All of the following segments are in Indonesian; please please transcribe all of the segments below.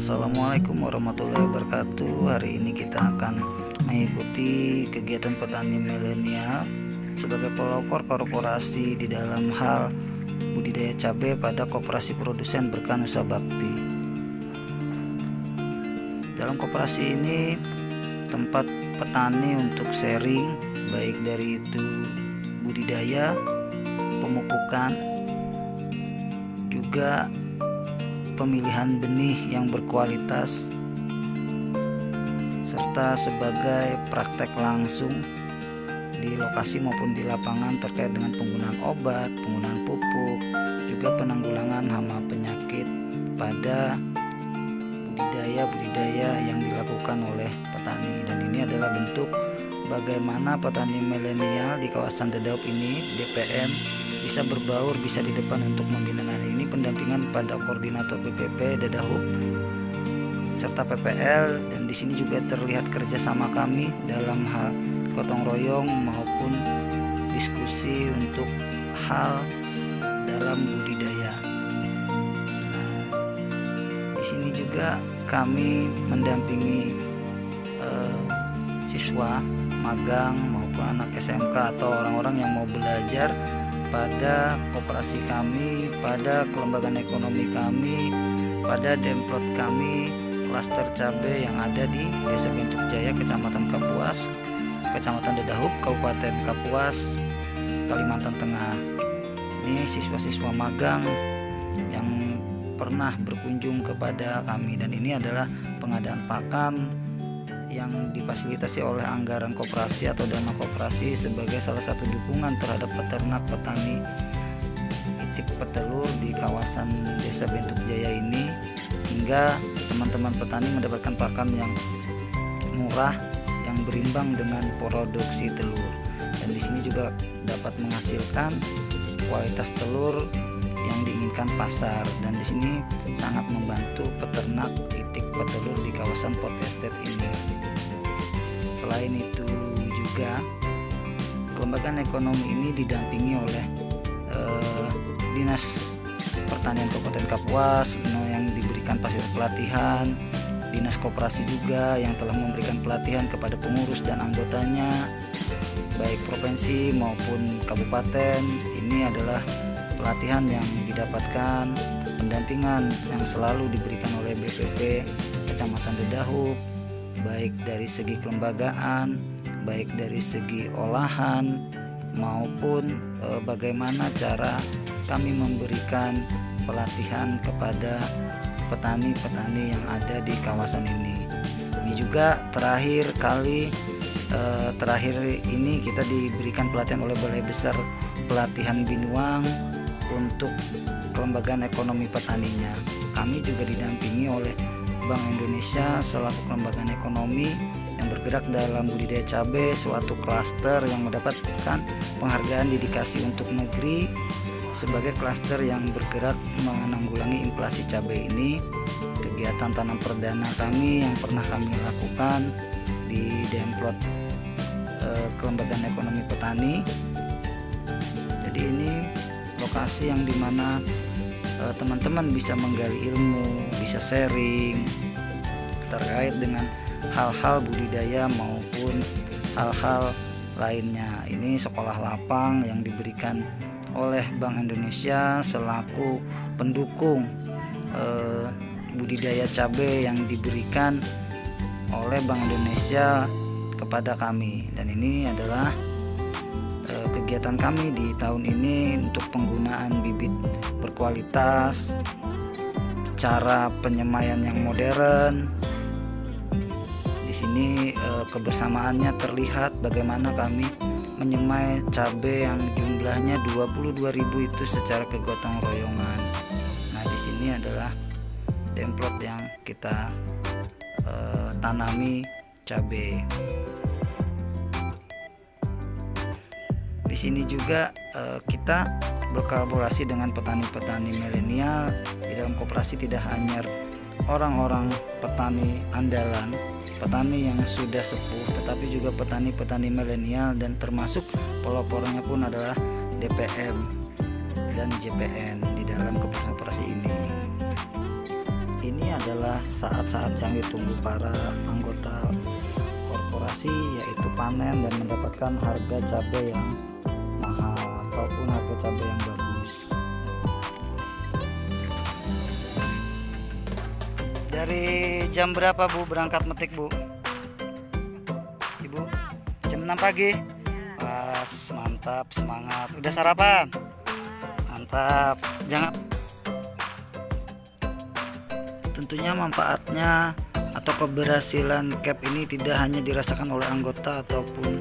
Assalamualaikum warahmatullahi wabarakatuh. Hari ini kita akan mengikuti kegiatan petani milenial sebagai pelopor korporasi di dalam hal budidaya cabai pada Koperasi Produsen Berkah Nusa Bakti. Dalam koperasi ini tempat petani untuk sharing, baik dari itu budidaya, pemupukan, juga pemilihan benih yang berkualitas, serta sebagai praktek langsung di lokasi maupun di lapangan terkait dengan penggunaan obat, penggunaan pupuk, juga penanggulangan hama penyakit pada budidaya yang dilakukan oleh petani. Dan ini adalah bentuk bagaimana petani milenial di kawasan Dedaup ini, DPM, bisa berbaur, bisa di depan untuk membina. Ini pendampingan pada koordinator BPP Dedaup serta PPL, dan di sini juga terlihat kerjasama kami dalam hal gotong royong maupun diskusi untuk hal dalam budidaya. Di sini juga kami mendampingi siswa magang maupun anak SMK atau orang-orang yang mau belajar pada koperasi kami, pada kelembagaan ekonomi kami, pada demplot kami, klaster cabai yang ada di Desa Bentuk Jaya, Kecamatan Kapuas, Kecamatan Dedaup, Kabupaten Kapuas, Kalimantan Tengah. Ini siswa-siswa magang yang pernah berkunjung kepada kami, dan ini adalah pengadaan pakan yang difasilitasi oleh anggaran koperasi atau dana koperasi sebagai salah satu dukungan terhadap peternak petani itik petelur di kawasan Desa Bentuk Jaya ini, hingga teman-teman petani mendapatkan pakan yang murah yang berimbang dengan produksi telur. Dan di sini juga dapat menghasilkan kualitas telur yang diinginkan pasar, dan di sini sangat membantu peternak itik petelur di kawasan Pot Estate ini. Selain itu juga kelembagaan ekonomi ini didampingi oleh Dinas Pertanian Kabupaten Kapuas yang diberikan fasilitas pelatihan, Dinas Koperasi juga yang telah memberikan pelatihan kepada pengurus dan anggotanya baik provinsi maupun kabupaten. Ini adalah pelatihan yang didapatkan, pendampingan yang selalu diberikan oleh BPP Kecamatan Dedaup, baik dari segi kelembagaan, baik dari segi olahan, maupun bagaimana cara kami memberikan pelatihan kepada petani-petani yang ada di kawasan ini. Ini juga terakhir ini kita diberikan pelatihan oleh Balai Besar Pelatihan Binuang untuk kelembagaan ekonomi petaninya. Kami juga didampingi oleh Bank Indonesia selaku kelembagaan ekonomi yang bergerak dalam budidaya cabai, suatu klaster yang mendapatkan penghargaan dedikasi untuk negeri sebagai klaster yang bergerak menanggulangi inflasi cabai ini. Kegiatan tanam perdana kami yang pernah kami lakukan di Demplot kelembagaan ekonomi petani. Jadi ini lokasi yang dimana teman-teman bisa menggali ilmu, bisa sharing terkait dengan hal-hal budidaya maupun hal-hal lainnya. Ini sekolah lapang yang diberikan oleh Bank Indonesia selaku pendukung budidaya cabai yang diberikan oleh Bank Indonesia kepada kami. Dan ini adalah kegiatan kami di tahun ini untuk penggunaan bibit berkualitas, cara penyemaian yang modern. Di sini kebersamaannya terlihat bagaimana kami menyemai cabai yang jumlahnya 22.000 itu secara kegotong royongan. Nah, di sini adalah template yang kita tanami cabai. Di sini juga kita berkolaborasi dengan petani-petani milenial. Di dalam koperasi tidak hanya orang-orang petani andalan, petani yang sudah sepuh, tetapi juga petani-petani milenial, dan termasuk pelopornya pun adalah DPM dan JPN di dalam koperasi ini. Ini adalah saat-saat yang ditunggu para anggota korporasi, yaitu panen dan mendapatkan harga cabai yang mahal ataupun harga cabai yang bagus. Dari jam berapa Bu berangkat metik Bu? Ibu jam 6 pagi. Pas, mantap, semangat. Udah sarapan? Mantap. Jangan. Tentunya manfaatnya atau keberhasilan CAP ini tidak hanya dirasakan oleh anggota ataupun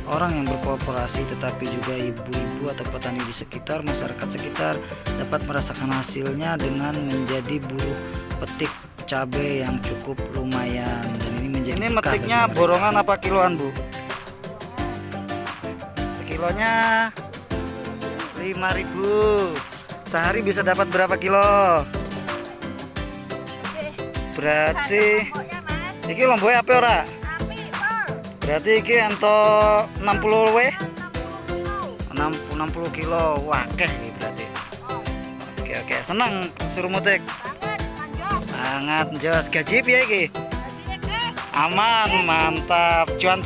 orang yang berkorporasi, tetapi juga ibu-ibu atau petani di sekitar, masyarakat sekitar dapat merasakan hasilnya dengan menjadi buruh petik cabai yang cukup lumayan. Dan ini menjadi metiknya borongan apa kiloan Bu? Sekilonya 5.000. Sehari bisa dapat berapa kilo? Berarti iki lomboe apa ora? Berarti iki entuk 60 we? 60 kilo. Wah, keh berarti. Oke, seneng suruh mutik. Sangat jos. Gaji piye iki? Aman, mantap. Cuan.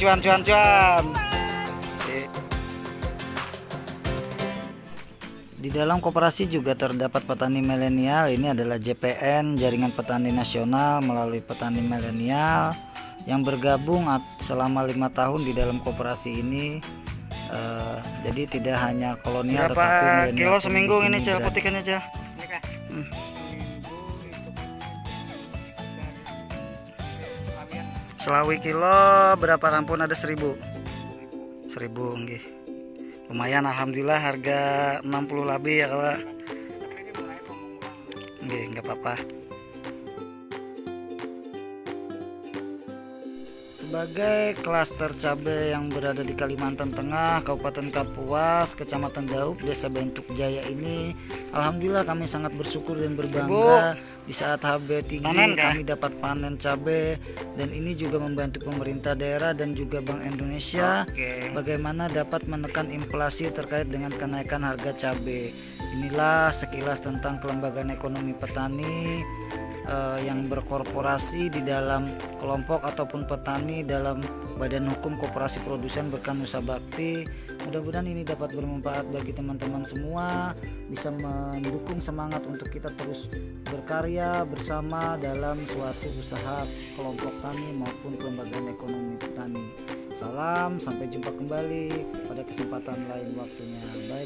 Di dalam koperasi juga terdapat petani milenial. Ini adalah JPN, Jaringan Petani Nasional, melalui petani milenial yang bergabung selama 5 tahun di dalam koperasi ini. Jadi tidak hanya kolonial. Berapa kilo seminggu ini Cel petikannya Cel? Selawi kilo berapa rampun ada 1.000? 1.000 nggih. Lumayan, alhamdulillah, harga 60 lebih ya kalau nggak apa-apa. Sebagai klaster cabai yang berada di Kalimantan Tengah, Kabupaten Kapuas, Kecamatan Daup, Desa Bentuk Jaya ini, alhamdulillah kami sangat bersyukur dan berbangga di saat HB tinggi kami dapat panen cabai, dan ini juga membantu pemerintah daerah dan juga Bank Indonesia bagaimana dapat menekan inflasi terkait dengan kenaikan harga cabai. Inilah sekilas tentang kelembagaan ekonomi petani yang berkorporasi di dalam kelompok ataupun petani dalam Badan Hukum Koperasi Produsen Berkah Nusa Bakti. Mudah-mudahan ini dapat bermanfaat bagi teman-teman semua, bisa mendukung semangat untuk kita terus berkarya bersama dalam suatu usaha kelompok tani maupun kelembagaan ekonomi petani. Salam, sampai jumpa kembali pada kesempatan lain waktunya. Bye.